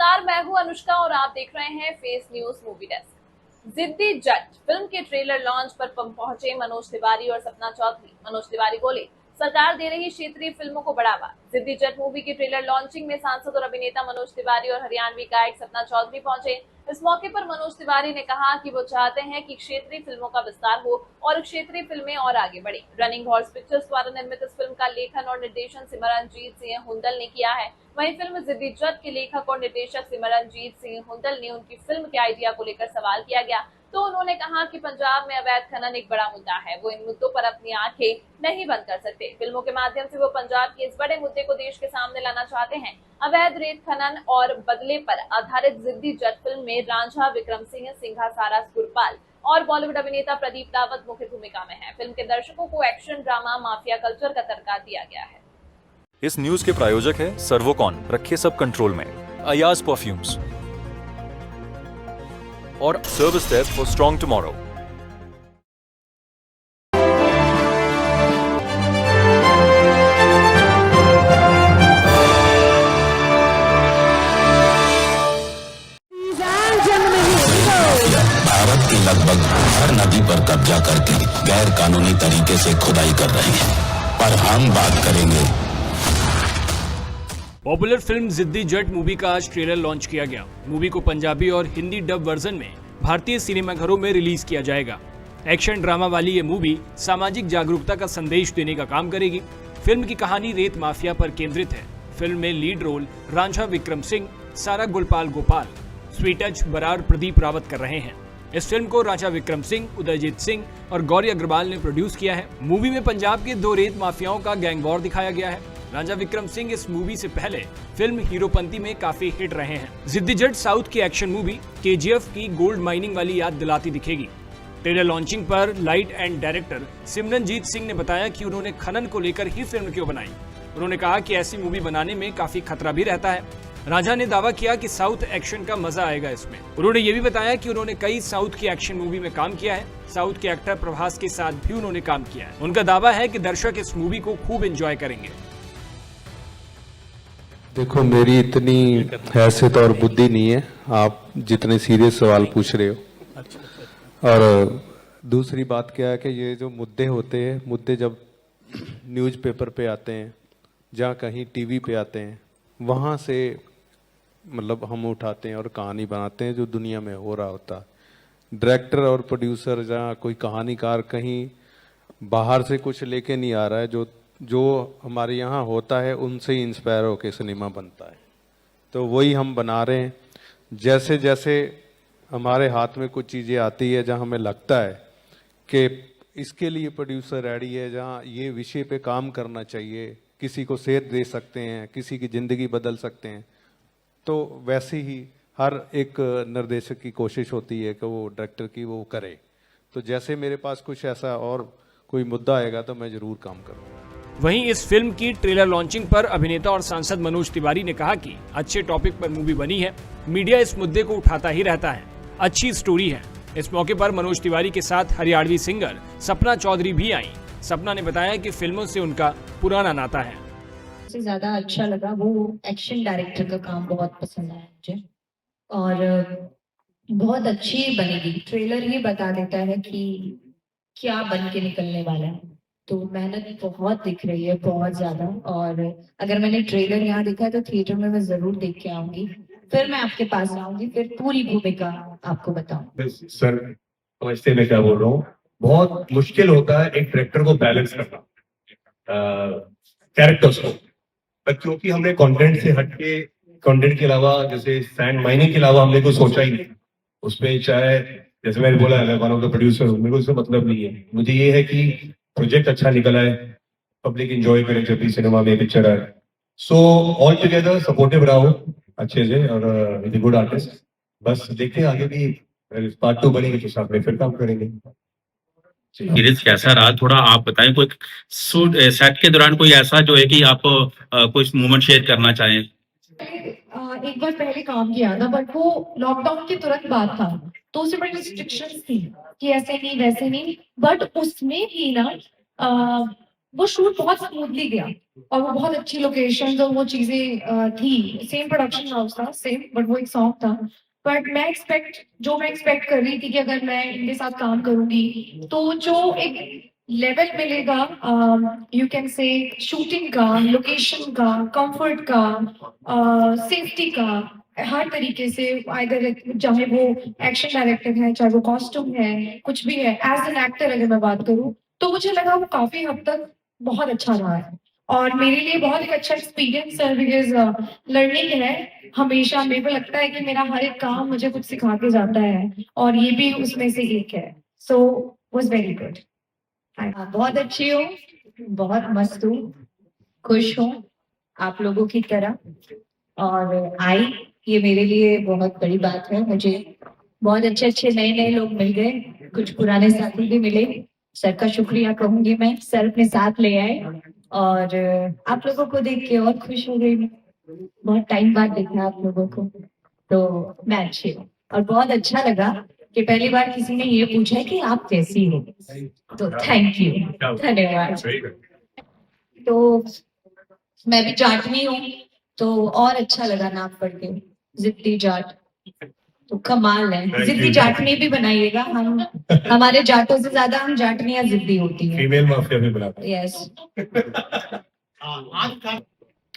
नमस्कार, मैं हूं अनुष्का और आप देख रहे हैं फेस न्यूज मूवी डेस्क। जिद्दी जट फिल्म के ट्रेलर लॉन्च पर पहुंचे मनोज तिवारी और सपना चौधरी। मनोज तिवारी बोले, सरकार दे रही क्षेत्रीय फिल्मों को बढ़ावा। जिद्दी जट मूवी की ट्रेलर लॉन्चिंग में सांसद और अभिनेता मनोज तिवारी और हरियाणवी गायक सपना चौधरी पहुंचे। इस मौके पर मनोज तिवारी ने कहा कि वो चाहते हैं कि क्षेत्रीय फिल्मों का विस्तार हो और क्षेत्रीय फिल्में और आगे बढ़े। रनिंग हॉर्स पिक्चर्स द्वारा निर्मित इस फिल्म का लेखन और निर्देशन सिमरनजीत सिंह हुंडल ने किया है। वहीं फिल्म जिद्दी जट के लेखक और निर्देशक सिमरनजीत सिंह हुंडल ने उनकी फिल्म के आइडिया को लेकर सवाल किया गया तो उन्होंने कहा कि पंजाब में अवैध खनन एक बड़ा मुद्दा है, वो इन मुद्दों पर अपनी आंखें नहीं बंद कर सकते। फिल्मों के माध्यम से वो पंजाब के इस बड़े मुद्दे को देश के सामने लाना चाहते हैं। अवैध रेत खनन और बदले पर आधारित जिद्दी जट फिल्म में रांझा विक्रम सिंह, सिंघा सारा गुरपाल और बॉलीवुड अभिनेता प्रदीप रावत मुख्य भूमिका में है। फिल्म के दर्शकों को एक्शन ड्रामा माफिया कल्चर का तड़का दिया गया है। इस न्यूज के प्रायोजक है सर्वोकॉन, रखे सब कंट्रोल में, अयाज परफ्यूम्स और service desk for strong tomorrow. Bharat की लगभग हर नदी पर कब्जा करके गैर कानूनी तरीके से खुदाई कर रहे हैं, पर हम बात करेंगे। पॉपुलर फिल्म जिद्दी जट मूवी का आज ट्रेलर लॉन्च किया गया। मूवी को पंजाबी और हिंदी डब वर्जन में भारतीय सिनेमाघरों में रिलीज किया जाएगा। एक्शन ड्रामा वाली ये मूवी सामाजिक जागरूकता का संदेश देने का काम करेगी। फिल्म की कहानी रेत माफिया पर केंद्रित है। फिल्म में लीड रोल रांझा विक्रम सिंह, सारा गुलपाल गोपाल, स्वीटच बरार प्रदीप रावत कर रहे हैं। इस फिल्म को रांझा विक्रम सिंह, उदयजीत सिंह और गौरी अग्रवाल ने प्रोड्यूस किया है। मूवी में पंजाब के दो रेत माफियाओं का गैंग वॉर दिखाया गया है। रांझा विक्रम सिंह इस मूवी से पहले फिल्म हीरोपंती में काफी हिट रहे हैं। जिद्दी जट साउथ की एक्शन मूवी केजीएफ की गोल्ड माइनिंग वाली याद दिलाती दिखेगी। ट्रेलर लॉन्चिंग पर light and director Simranjeet Singh ने बताया कि उन्होंने खनन को लेकर ही फिल्म क्यों बनाई। उन्होंने कहा कि ऐसी मूवी बनाने में काफी खतरा भी रहता है। रांझा ने दावा किया कि साउथ एक्शन का मजा आएगा इसमें। उन्होंने ये भी बताया कि उन्होंने कई साउथ की एक्शन मूवी में काम किया है। साउथ के एक्टर प्रभास के साथ भी उन्होंने काम किया है। उनका दावा है कि दर्शक इस मूवी को खूब एंजॉय करेंगे। देखो, मेरी इतनी हैसियत और बुद्धि नहीं है आप जितने सीरियस सवाल पूछ रहे हो। और दूसरी बात क्या है कि ये जो मुद्दे होते हैं, मुद्दे जब न्यूज़पेपर पे आते हैं, जहाँ कहीं टीवी पे आते हैं, वहाँ से मतलब हम उठाते हैं और कहानी बनाते हैं जो दुनिया में हो रहा होता है। डायरेक्टर और प्रोड्यूसर जहाँ कोई कहानीकार कहीं बाहर से कुछ लेके नहीं आ रहा है, जो हमारे यहाँ होता है उनसे ही इंस्पायर होकर सिनेमा बनता है, तो वही हम बना रहे हैं। जैसे जैसे हमारे हाथ में कुछ चीज़ें आती है जहाँ हमें लगता है कि इसके लिए प्रोड्यूसर रेडी है, जहाँ ये विषय पे काम करना चाहिए, किसी को सेध दे सकते हैं, किसी की ज़िंदगी बदल सकते हैं, तो वैसे ही हर एक निर्देशक की कोशिश होती है कि वो डायरेक्टर की वो करे। तो जैसे मेरे पास कुछ ऐसा और कोई मुद्दा आएगा तो मैं ज़रूर काम करूँगा। वहीं इस फिल्म की ट्रेलर लॉन्चिंग पर अभिनेता और सांसद मनोज तिवारी ने कहा कि अच्छे टॉपिक पर मूवी बनी है, मीडिया इस मुद्दे को उठाता ही रहता है, अच्छी स्टोरी है। इस मौके पर मनोज तिवारी के साथ हरियाणवी सिंगर सपना चौधरी भी आई। सपना ने बताया कि फिल्मों से उनका पुराना नाता है। सबसे ज्यादा अच्छा लगा वो एक्शन डायरेक्टर का काम बहुत पसंद आया मुझे, और बहुत अच्छी बनेगी। ट्रेलर ही बता देता है कि क्या बन के निकलने वाला है, तो मेहनत बहुत दिख रही है, बहुत ज्यादा। और अगर मैंने ट्रेलर यहाँ देखा है तो थिएटर में मैं जरूर देख के आऊंगी, फिर मैं आपके पास आऊंगी, फिर पूरी भूमिका आपको बताऊं। सर समझते मैं क्या बोल रहा हूँ। बहुत मुश्किल होता है एक डायरेक्टर को बैलेंस करना कैरेक्टर्स को, पर क्योंकि हमने कंटेंट से हटके, कंटेंट के अलावा जैसे सैंड माइनिंग के अलावा हमने कुछ सोचा ही नहीं उसमें। चाहे जैसे मैंने बोला वन ऑफ द प्रोड्यूसर हूँ, मेरे को इससे मतलब नहीं है। मुझे ये है कि प्रोजेक्ट अच्छा निकला है, पब्लिक एंजॉय करे जब भी सिनेमा में पिक्चर आए। सो ऑल टुगेदर सपोर्टिव रहा हो अच्छे से और विद गुड आर्टिस्ट। बस देखते हैं आगे भी पार्ट 2 बनेगी तो साथ में फिर काम करेंगे। सीरीज कैसा रहा थोड़ा आप बताएं। कोई सेट के दौरान कोई ऐसा जो है कि आप कुछ मोमेंट शेयर करना चाहें? एक बार पहले काम किया था, बट वो लॉकडाउन के तुरंत बाद था, तो उससे बड़ी रिस्ट्रिक्शंस थी कि ऐसे नहीं वैसे नहीं। बट उसमें भी ना वो शूट बहुत स्मूथली गया और वो बहुत अच्छी लोकेशन और वो चीजें थी। सेम प्रोडक्शन हाउस था, सेम, बट वो एक सॉन्ग था। बट मैं एक्सपेक्ट कर रही थी कि अगर मैं इनके साथ काम करूंगी तो जो एक लेवल मिलेगा, यू कैन से शूटिंग का, लोकेशन का, कंफर्ट का, सेफ्टी का, हर तरीके से, आइदर चाहे वो एक्शन डायरेक्टर है, चाहे वो कॉस्ट्यूम है, कुछ भी है, एज एन एक्टर अगर मैं बात करूं तो मुझे लगा वो काफी हद तक बहुत अच्छा रहा है और मेरे लिए बहुत एक अच्छा एक्सपीरियंस है। बिकॉज लर्निंग है हमेशा, मेरे को लगता है कि मेरा हर एक काम मुझे कुछ सिखा के जाता है और ये भी उसमें से एक है। So was very good. बहुत अच्छी हूँ, बहुत मस्त हूँ, खुश हूँ आप लोगों की तरह। और आई, ये मेरे लिए बहुत बड़ी बात है। मुझे बहुत अच्छे अच्छे नए नए लोग मिल गए, कुछ पुराने साथी भी मिले। सर का शुक्रिया कहूंगी मैं, सर अपने साथ ले आए और आप लोगों को देख के और खुश हो गई मैं। बहुत टाइम बाद देखा आप लोगों को, तो मैं अच्छी हूँ और बहुत अच्छा लगा कि पहली बार किसी ने ये पूछा है कि आप कैसी हो, तो थैंक यू, धन्यवाद। तो मैं भी जाटनी हूँ तो और अच्छा लगा नाम पढ़ के, जिद्दी जाट, तो कमाल है। जिद्दी जाटनी भी बनाइएगा, हम हमारे जाटों से ज्यादा हम जाटनियां जिद्दी होती हैं। फीमेल माफिया भी बुलाते हैं। यस।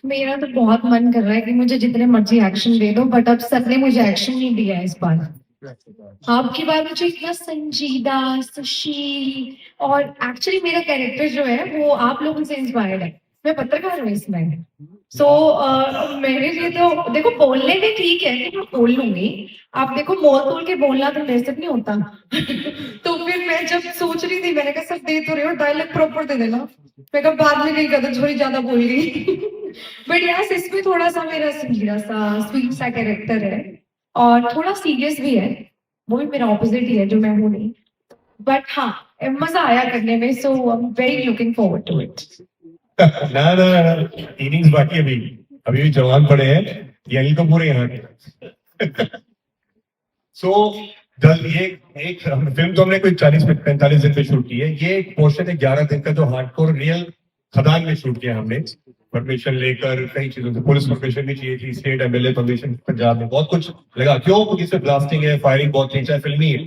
मेरा तो बहुत मन कर रहा है कि मुझे जितने मर्जी एक्शन दे दो, बट अब सर ने मुझे एक्शन नहीं दिया है इस बार। आपकी बार मुझे इतना संजीदा, सुशील, और एक्चुअली मेरा कैरेक्टर जो है वो आप लोगों से इंस्पायर्ड है। मैं पत्रकार हूँ इसमें, सो मेरे लिए तो देखो बोलने में ठीक है कि मैं बोल लूंगी। आप देखो मोल तोल के बोलना तो मेरे से नहीं होता। तो फिर मैं जब सोच रही थी, मैंने कहा सर दे तो रहे हो, डायलॉग प्रॉपर दे देना। मैं कहा बाद में नहीं कहता, थोड़ी ज्यादा बोल गई। बट यस, इसमें थोड़ा सा मेरा संजीदा सा, स्वीट सा कैरेक्टर है और थोड़ा सीरियस भी है। वो भी मेरा ऑपोजिट ही है जो मैं हूँ नहीं। बट हाँ, मजा आया करने में, so I am very looking forward to it. ना इनिंग्स बाकी अभी भी जवान पड़े हैं, ये अनिल कपूर है यहाँ के। सो ये एक फिल्म तो हमने कोई 40-45 दिन पे शूट की है। ये एक पोर्शन है 11 दिन का जो हार्डकोर रियल खदान में शूट किया हमने, परमिशन लेकर कई चीजों से। पुलिस परमिशन भी चाहिए थी, स्टेट एमएलए परमिशन, पंजाब में बहुत कुछ लगा। क्यों? क्योंकि इसमें ब्लास्टिंग है, फायरिंग बहुत थी, चाहे फिल्मी है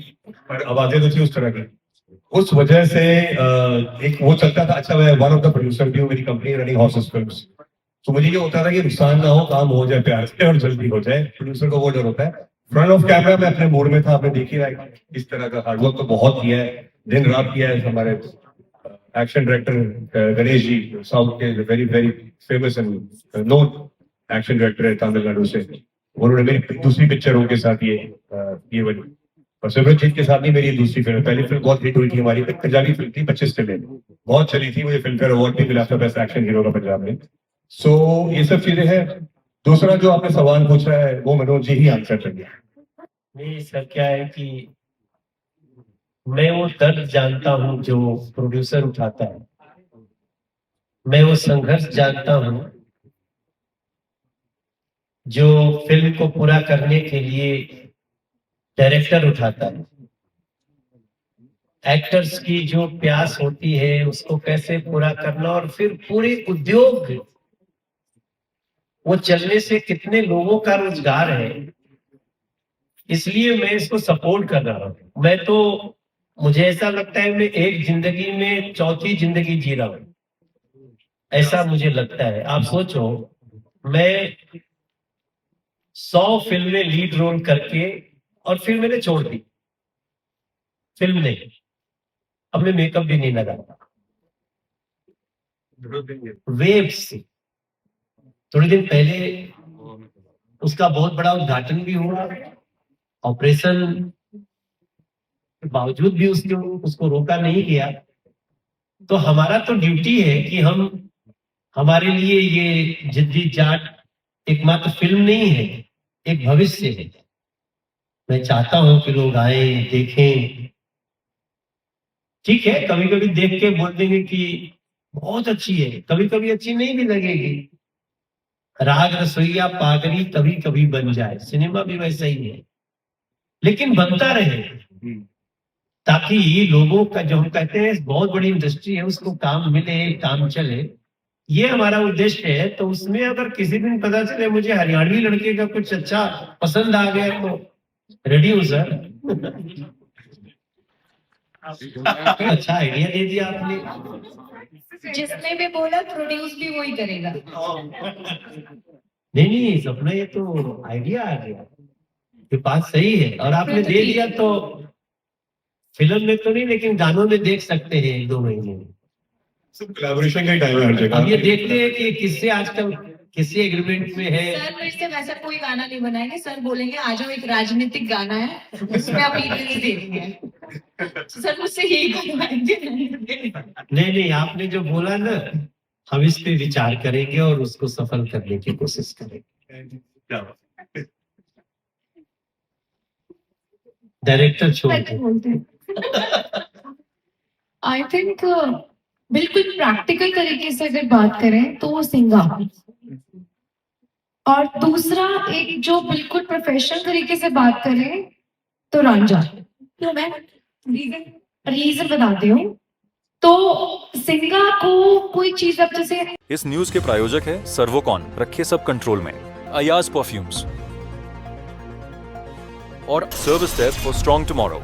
पर आवाजें तो थी उस तरह की। उस वजह से एक वो चलता था। अच्छा, मैं वन ऑफ द प्रोड्यूसर भी हूँ, मेरी कंपनी रनिंग हॉर्सेस फिल्म्स। तो मुझे ये होता था कि नुकसान ना हो, काम हो जाए प्यार से और जल्दी हो जाए। प्रोड्यूसर को वो डर होता है। फ्रंट ऑफ कैमरा में अपने मूड में था, आपने देखी रहा है इस तरह का हार्डवर्क तो बहुत किया है, दिन रात किया है। हमारे action director Ganesh ji, south के very very famous and known action director है तमिलनाडु से। उन्होंने मेरी दूसरी पिक्चर उनके साथ ये बनी, और सिमरनजीत के साथ ही मेरी दूसरी फिल्म। पहली फिल्म बहुत हिट हुई थी हमारी, पंजाबी फिल्म थी 25 दिन, बहुत चली थी, मुझे फिल्म फेयर अवार्ड भी मिला था बेस्ट एक्शन हीरो का पंजाब में। सो ये सब चीजें हैं। दूसरा जो आपने सवाल पूछा है वो मनोज जी ही आंसर करेंगे। नहीं सर, क्या है कि मैं वो दर्द जानता हूं जो प्रोड्यूसर उठाता है, मैं वो संघर्ष जानता हूं जो फिल्म को पूरा करने के लिए डायरेक्टर उठाता है। एक्टर्स की जो प्यास होती है उसको कैसे पूरा करना, और फिर पूरे उद्योग वो चलने से कितने लोगों का रोजगार है, इसलिए मैं इसको सपोर्ट कर रहा हूं। मैं तो, मुझे ऐसा लगता है मैं एक जिंदगी में चौथी जिंदगी जी रहा हूं, ऐसा मुझे लगता है। आप सोचो, मैं 100 फिल्में लीड रोल करके और फिर मैंने छोड़ दी फिल्म नहीं, अब मैं मेकअप भी नहीं लगाता। वेब से थोड़े दिन पहले उसका बहुत बड़ा उद्घाटन भी हुआ, ऑपरेशन के बावजूद भी उसको रोका नहीं गया। तो हमारा तो ड्यूटी है कि हम, हमारे लिए ये जिद्दी जाट एकमात्र फिल्म नहीं है, एक भविष्य है। मैं चाहता हूं कि लोग आए, देखें। ठीक है, कभी कभी देख के बोल देंगे कि बहुत अच्छी है, कभी कभी अच्छी नहीं भी लगेगी। राग रसोईया पागली कभी कभी बन जाए, सिनेमा भी वैसा ही है, लेकिन बनता रहे। ताकि लोगों का जो हम कहते हैं बहुत बड़ी इंडस्ट्री है उसको काम मिले, काम चले, ये हमारा उद्देश्य है। तो उसमें अगर किसी दिन पता चले मुझे हरियाणवी लड़के का कुछ अच्छा पसंद आ गया तो रेडी हूँ सर। अच्छा आइडिया दे दिया आपने। जिसने भी बोला प्रोड्यूस भी वही करेगा। नहीं सपना, ये तो आइडिया आ गया, ये बात सही है। और आपने दे दिया तो फिल्म में तो नहीं लेकिन गानों में देख सकते हैं 1-2 महीने में। सब कोलैबोरेशन का ही टाइम है हर जगह। अब ये देखते हैं कि किससे आजकल किसी एग्रीमेंट में है। सर मेरे से वैसा कोई गाना नहीं बनाएंगे। सर बोलेंगे आ जाओ एक राजनीतिक गाना है उसमें आप लीडर्स दे देंगे। सर मुझसे यही करवाएंगे। नहीं आपने जो बोला ना, हम इस पे विचार करेंगे और उसको सफल करने की कोशिश करेंगे। डायरेक्टर छोड़ दो। आई थिंक बिल्कुल प्रैक्टिकल तरीके से अगर बात करें तो वो सिंगा, और दूसरा एक जो बिल्कुल प्रोफेशनल तरीके से बात करें तो रांझा। तो मैं रीजन बताती हूँ। तो सिंगा को कोई चीज अब जैसे इस न्यूज के प्रायोजक है सर्वोकॉन, रखिए सब कंट्रोल में। अयाज परफ्यूम्स और service desk for strong tomorrow.